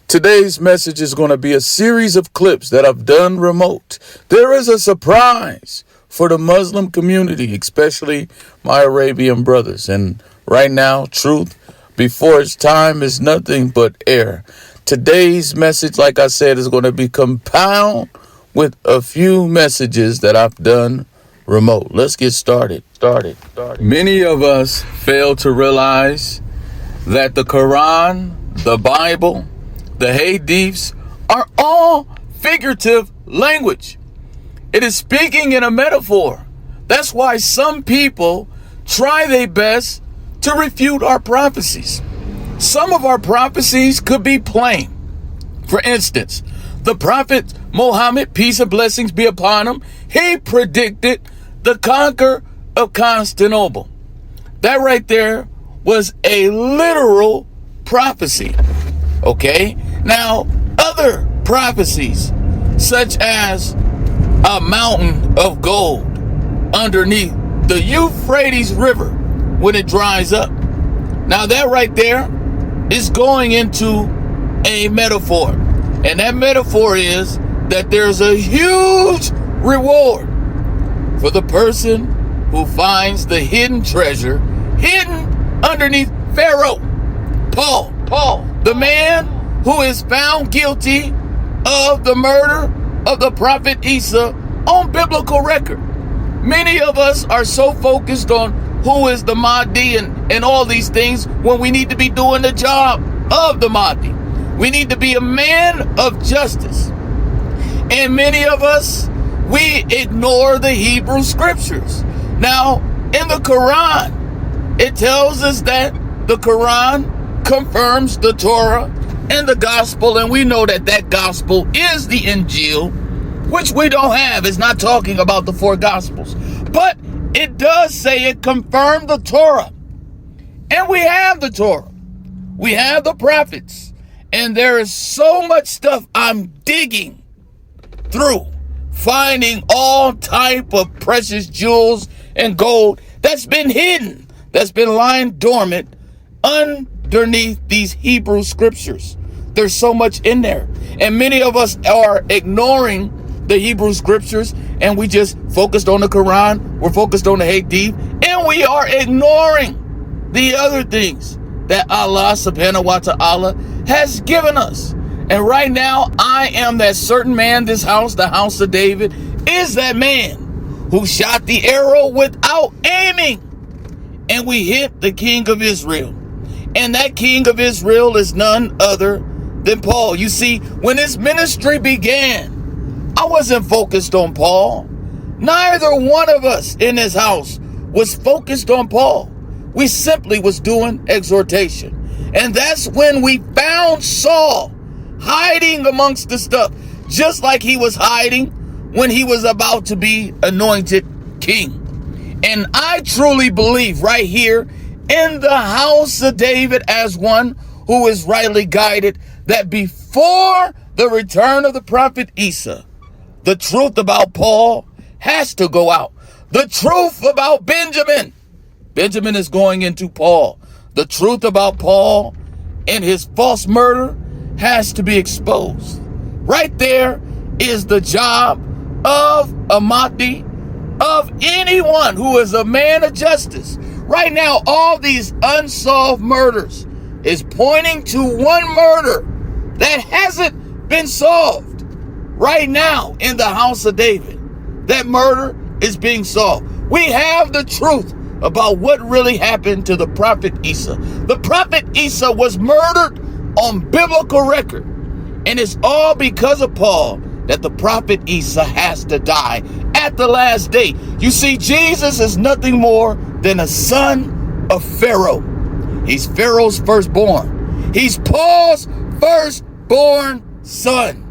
Today's message is going to be a series of clips that I've done remote. There is a surprise for the Muslim community, especially my Arabian brothers. And right now, truth before its time is nothing but air. Today's message, like I said, is going to be compound with a few messages that I've done remote. Let's get started. Many of us fail to realize that the Quran, the Bible, the Hadiths are all figurative language. It is speaking in a metaphor. That's why some people try their best to refute our prophecies. Some of our prophecies could be plain. For instance, the Prophet Muhammad, peace and blessings be upon him, he predicted the conquer of Constantinople. That right there was a literal prophecy. Okay? Now, other prophecies, such as a mountain of gold underneath the Euphrates River when it dries up. Now, that right there is going into a metaphor. And that metaphor is that there's a huge reward for the person who finds the hidden treasure hidden underneath Pharaoh. Paul, the man who is found guilty of the murder of the prophet Isa on biblical record. Many of us are so focused on who is the Mahdi and all these things when we need to be doing the job of the Mahdi. We need to be a man of justice. And many of us, we ignore the Hebrew scriptures. Now, in the Quran, it tells us that the Quran confirms the Torah and the gospel, and we know that that gospel is the Injil, which we don't have. It's not talking about the four gospels. But it does say it confirmed the Torah. And we have the Torah. We have the prophets. And there is so much stuff I'm digging through, finding all type of precious jewels and gold that's been hidden, that's been lying dormant underneath these Hebrew scriptures. There's so much in there. And many of us are ignoring the Hebrew scriptures, and we just focused on the Quran, we're focused on the Hadith, and we are ignoring the other things that Allah subhanahu wa ta'ala has given us. And right now, I am that certain man. This house, the house of David, is that man who shot the arrow without aiming. And we hit the king of Israel. And that king of Israel is none other than Paul. You see, when his ministry began, I wasn't focused on Paul. Neither one of us in this house was focused on Paul. We simply was doing exhortation. And that's when we found Saul hiding amongst the stuff, just like he was hiding when he was about to be anointed king. And I truly believe right here in the house of David, as one who is rightly guided, that before the return of the prophet Isa, the truth about Paul has to go out. The truth about Benjamin is going into Paul. The truth about Paul and his false murder has to be exposed. Right there is the job of a Mahdi, of anyone who is a man of justice. Right now, all these unsolved murders is pointing to one murder that hasn't been solved. Right now, in the house of David, that murder is being solved. We have the truth about what really happened to the prophet Isa. The prophet Isa was murdered on biblical record. And it's all because of Paul that the prophet Isa has to die at the last day. You see, Jesus is nothing more than a son of Pharaoh. He's Pharaoh's firstborn. He's Paul's firstborn son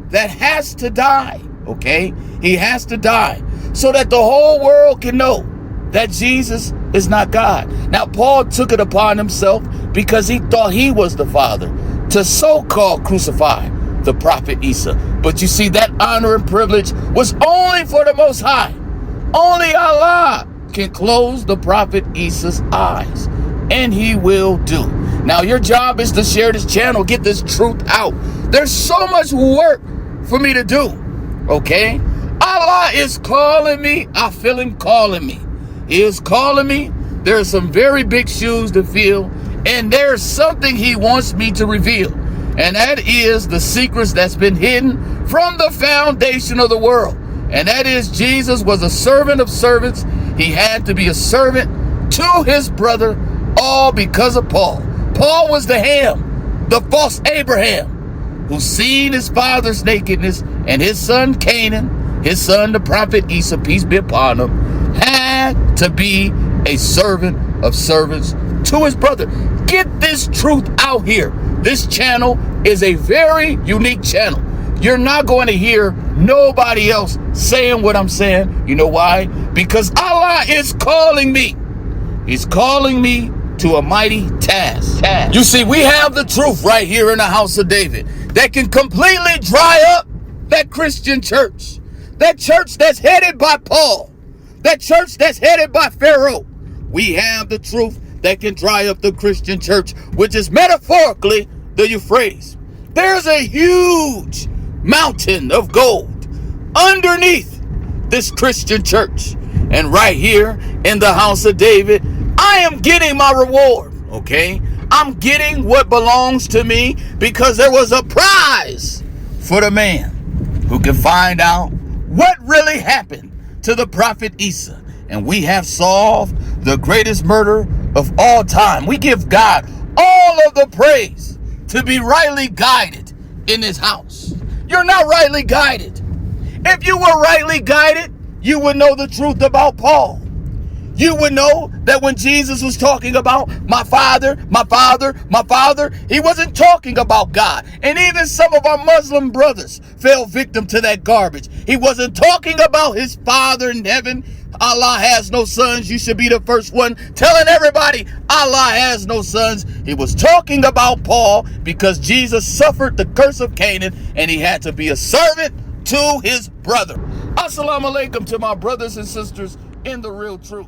that has to die, okay? He has to die so that the whole world can know that Jesus is not God. Now, Paul took it upon himself because he thought he was the Father to so-called crucify the prophet Isa. But you see, that honor and privilege was only for the Most High. Only Allah can close the prophet Isa's eyes, and he will do. Now your job is to share this channel, get this truth out. There's so much work for me to do, okay? Allah is calling me. I feel him calling me. He is calling me. There's some very big shoes to fill, and there's something he wants me to reveal, and that is the secrets that's been hidden from the foundation of the world. And that is, Jesus was a servant of servants. He had to be a servant to his brother, all because of Paul. Paul was the Ham, the false Abraham, who seen his father's nakedness, and his son Canaan, his son the prophet Isa, peace be upon him, had to be a servant of servants to his brother. Get this truth out here. This channel is a very unique channel. You're not going to hear nobody else saying what I'm saying. You know why? Because Allah is calling me. He's calling me to a mighty task. You see, we have the truth right here in the house of David that can completely dry up that Christian church. That church that's headed by Paul. That church that's headed by Pharaoh. We have the truth that can dry up the Christian church, which is metaphorically the Euphrates. There's a huge mountain of gold underneath this Christian church. And right here in the house of David, I am getting my reward, okay? I'm getting what belongs to me, because there was a prize for the man who can find out what really happened to the prophet Isa. And we have solved the greatest murder of all time. We give God all of the praise to be rightly guided in this house. You're not rightly guided. If you were rightly guided, you would know the truth about Paul. You would know that when Jesus was talking about my father, my father, my father, he wasn't talking about God. And even some of our Muslim brothers fell victim to that garbage. He wasn't talking about his Father in heaven. Allah has no sons. You should be the first one telling everybody Allah has no sons. He was talking about Paul, because Jesus suffered the curse of Canaan, and he had to be a servant to his brother. Assalamu alaikum to my brothers and sisters in the real truth.